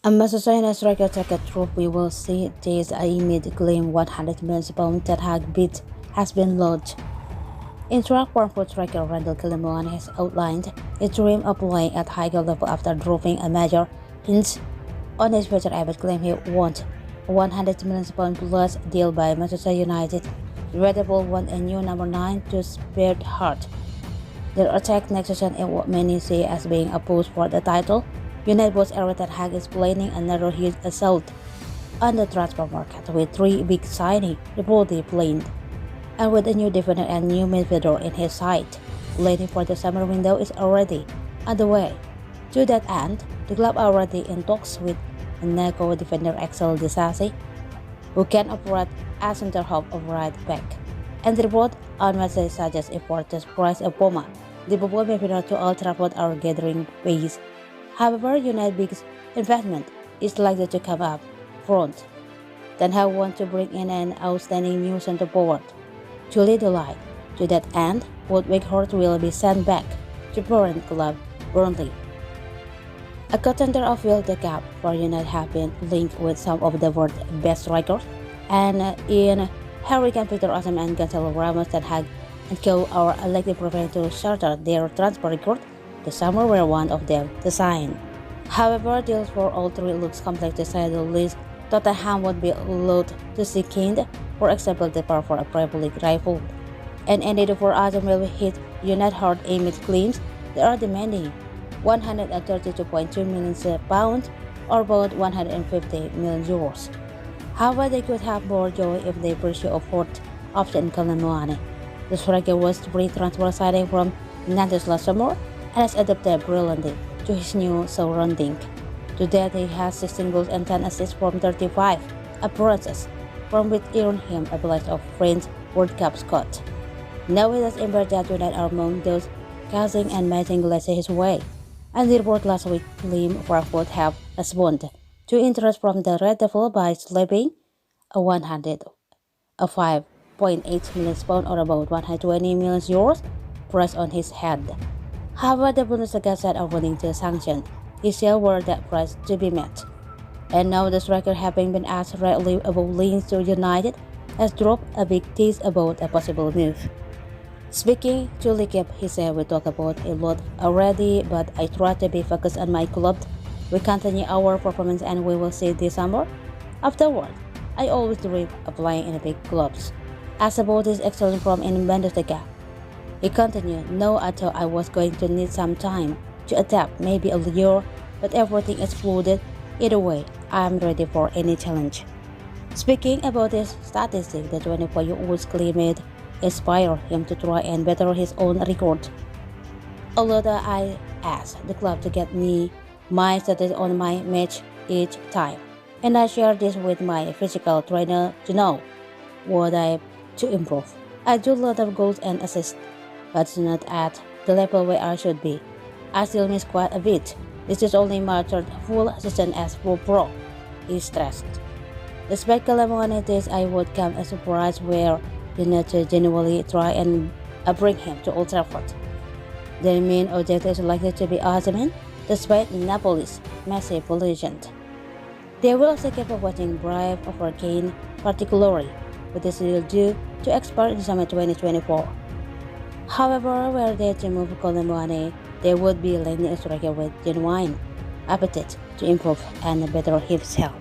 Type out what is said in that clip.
A Manchester striker target troop we will see this amid claim £100 million Ten Hag bid has been lodged. In track form for striker Randall Clemente has outlined his dream of playing at higher level after dropping a major hint on his Twitter app claim he wants a £100 million plus deal by Manchester United. Red Bull want a new number 9 to spare heart. Their attack next season in what many see as being a push for the title. United boss Ten Hag is planning another huge assault on the transfer market with three big signings reportedly planned, and with a new defender and new midfielder in his sight. Planning for the summer window is already underway. To that end, the club are already in talks with Monaco defender Axel Disasi, who can operate as center half of right back. And the report on Wednesday suggests efforts to price of Poma, Liverpool midfielder to Old Trafford are gathering pace. However, United's biggest investment is likely to come up front. Ten Hag wants to bring in an outstanding new centre forward to lead the line. To that end, Wout Weghorst will be sent back to parent club Burnley. A contender of World Cup for United have been linked with some of the world's best strikers, and in Harry Kane, Victor Osimhen, and Gonzalo Ramos, Ten Hag and co are likely preparing to charter their transfer record. The summer were one of them to sign. However, deals for all three looks complex to say the least. Tottenham would be loath to see Kane, for example, depart for a Premier League rival. And indeed for Adam will hit United hard amid claims they are demanding £132.2 million or about €150 million. However, they could have more joy if they pursue a fourth option in Clemente. The striker was free transfer signing from Nantes last summer and has adapted brilliantly to his new surrounding. To date, he has 16 goals and 10 assists from 35 appearances, from which earned him a place of French World Cup squad. Now it has emerged that United are among those casting and matching glasses his way, and the report last week claimed Frankfurt have responded to interest from the Red Devil by slapping a £5.8 million or about €120 million price on his head. However, the Bundesliga said are willing to sanction his sale were that price to be met. And now the striker, having been asked rightly about links to United, has dropped a big tease about a possible move. Speaking to Likip, he said, "We talk about a lot already, but I try to be focused on my club. We continue our performance and we will see this summer. Afterward, I always dream of playing in big clubs." Asked about his excellence from in Bundesliga, he continued, "No, I thought I was going to need some time to adapt, maybe a year, but everything exploded. Either way, I'm ready for any challenge." Speaking about his statistics, the 24-year-old's claimed inspired him to try and better his own record. Although I asked the club to get me my status on my match each time, and I share this with my physical trainer to know what I have to improve. I do a lot of goals and assists, but not at the level where I should be. I still miss quite a bit. This is only my third full season as full pro, he stressed. Despite calamities, I would come as a surprise where United genuinely try and bring him to Old Trafford. The main objective is likely to be Osimhen, despite Napoli's massive legend. They will also keep watching Brave over Kane, particularly with this deal due to expire in summer 2024. However, were they to move Clemente, they would be landing a striker with genuine appetite to improve and better himself.